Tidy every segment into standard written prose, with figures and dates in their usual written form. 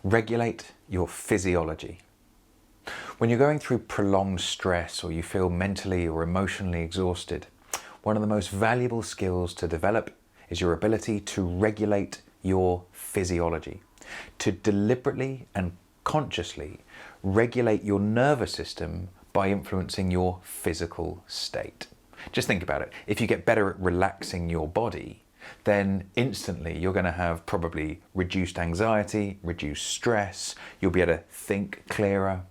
Regulate your physiology. When you're going through prolonged stress or you feel mentally or emotionally exhausted, one of the most valuable skills to develop is your ability to regulate your physiology, to deliberately and consciously regulate your nervous system by influencing your physical state. Just think about it. If you get better at relaxing your body, then instantly you're going to have probably reduced anxiety, reduced stress, you'll be able to think clearer.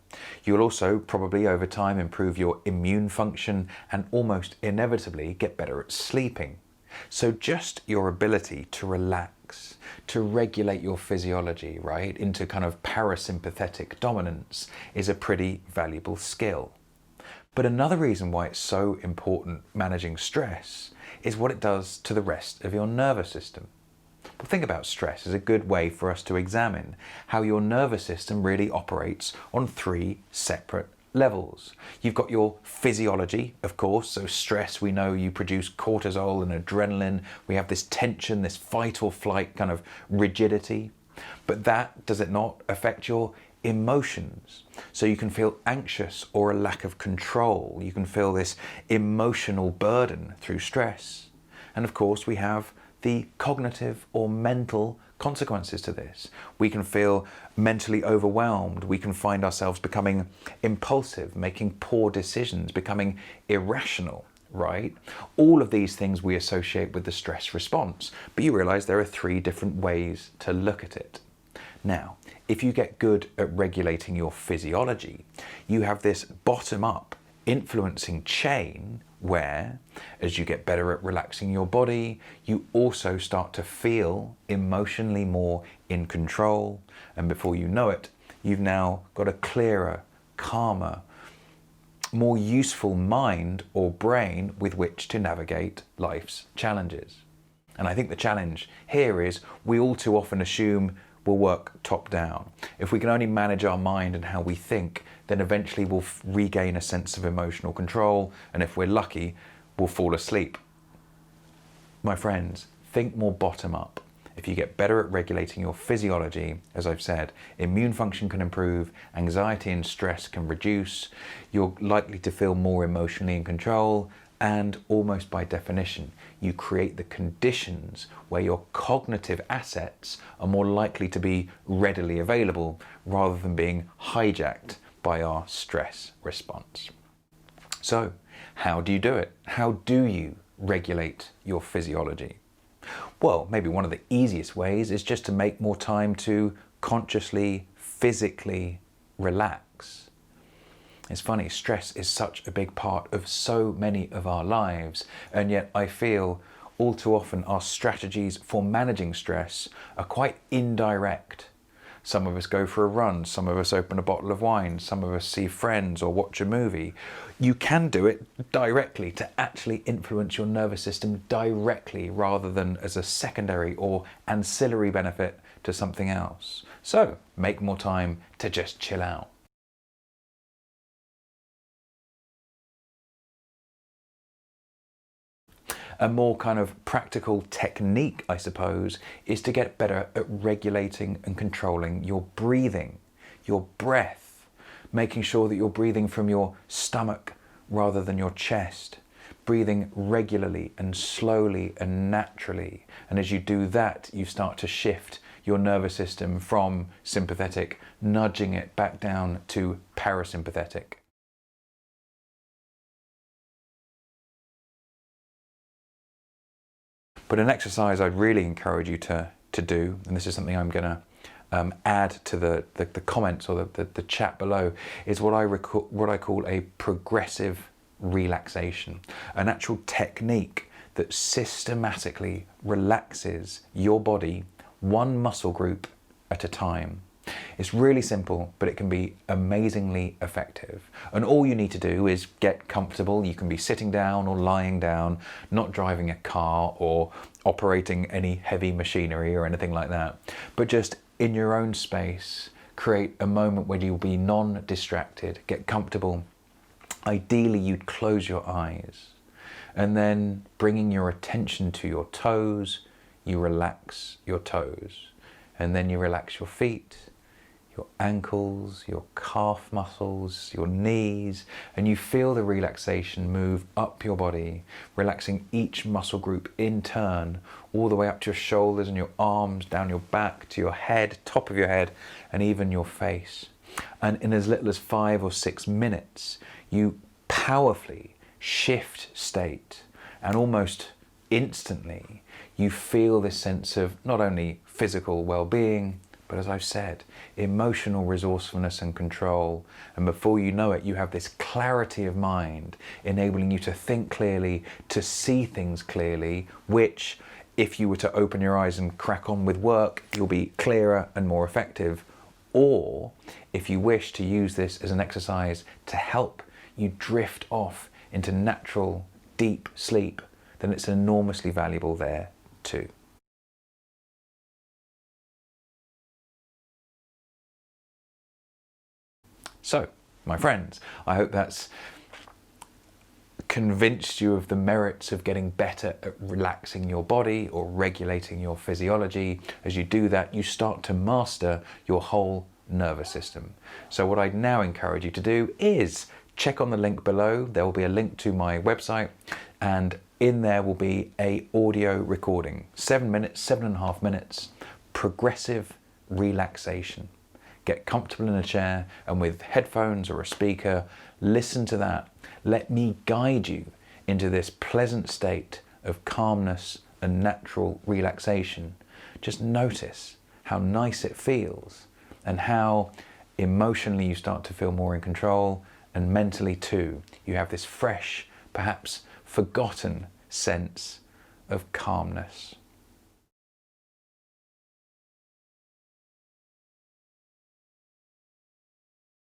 You'll also probably over time improve your immune function and almost inevitably get better at sleeping. So just your ability to relax, to regulate your physiology, right, into kind of parasympathetic dominance is a pretty valuable skill. But another reason why it's so important managing stress is what it does to the rest of your nervous system. Well, think about stress as a good way for us to examine how your nervous system really operates on three separate levels. You've got your physiology, of course, so stress, we know you produce cortisol and adrenaline. We have this tension, this fight or flight kind of rigidity. But that, does it not affect your emotions? So you can feel anxious or a lack of control. You can feel this emotional burden through stress. And of course, we have the cognitive or mental consequences to this. We can feel mentally overwhelmed. We can find ourselves becoming impulsive, making poor decisions, becoming irrational, right? All of these things we associate with the stress response. But you realize there are three different ways to look at it. Now, if you get good at regulating your physiology, you have this bottom-up influencing chain where, as you get better at relaxing your body, you also start to feel emotionally more in control. And before you know it, you've now got a clearer, calmer, more useful mind or brain with which to navigate life's challenges. And I think the challenge here is we all too often assume we'll work top down. If we can only manage our mind and how we think, then eventually we'll regain a sense of emotional control, and if we're lucky, we'll fall asleep. My friends, think more bottom up. If you get better at regulating your physiology, as I've said, immune function can improve, anxiety and stress can reduce, you're likely to feel more emotionally in control, and almost by definition, you create the conditions where your cognitive assets are more likely to be readily available rather than being hijacked by our stress response. So, how do you do it? How do you regulate your physiology? Well, maybe one of the easiest ways is just to make more time to consciously, physically relax. It's funny, stress is such a big part of so many of our lives, and yet I feel all too often our strategies for managing stress are quite indirect. Some of us go for a run, some of us open a bottle of wine, some of us see friends or watch a movie. You can do it directly to actually influence your nervous system directly rather than as a secondary or ancillary benefit to something else. So make more time to just chill out. A more kind of practical technique, I suppose, is to get better at regulating and controlling your breathing, your breath, making sure that you're breathing from your stomach rather than your chest, breathing regularly and slowly and naturally. And as you do that, you start to shift your nervous system from sympathetic, nudging it back down to parasympathetic. But an exercise I'd really encourage you to do, and this is something I'm going to add to the comments or the chat below, is what I call a progressive relaxation, an actual technique that systematically relaxes your body one muscle group at a time. It's really simple, but it can be amazingly effective. And all you need to do is get comfortable. You can be sitting down or lying down, not driving a car or operating any heavy machinery or anything like that. But just in your own space, create a moment where you'll be non-distracted, get comfortable. Ideally, you'd close your eyes. And then bringing your attention to your toes, you relax your toes. And then you relax your feet. your ankles, your calf muscles, your knees, and you feel the relaxation move up your body, relaxing each muscle group in turn, all the way up to your shoulders and your arms, down your back, to your head, top of your head, and even your face. And in as little as 5 or 6 minutes, you powerfully shift state, and almost instantly you feel this sense of not only physical well-being, but as I've said, emotional resourcefulness and control. And before you know it, you have this clarity of mind, enabling you to think clearly, to see things clearly, which, if you were to open your eyes and crack on with work, you'll be clearer and more effective. Or if you wish to use this as an exercise to help you drift off into natural, deep sleep, then it's enormously valuable there too. So, my friends, I hope that's convinced you of the merits of getting better at relaxing your body or regulating your physiology. As you do that, you start to master your whole nervous system. So what I'd now encourage you to do is check on the link below. There will be a link to my website, and in there will be an audio recording, 7 minutes, 7.5 minutes, progressive relaxation. Get comfortable in a chair and with headphones or a speaker, listen to that. Let me guide you into this pleasant state of calmness and natural relaxation. Just notice how nice it feels and how emotionally you start to feel more in control, and mentally too. You have this fresh, perhaps forgotten sense of calmness.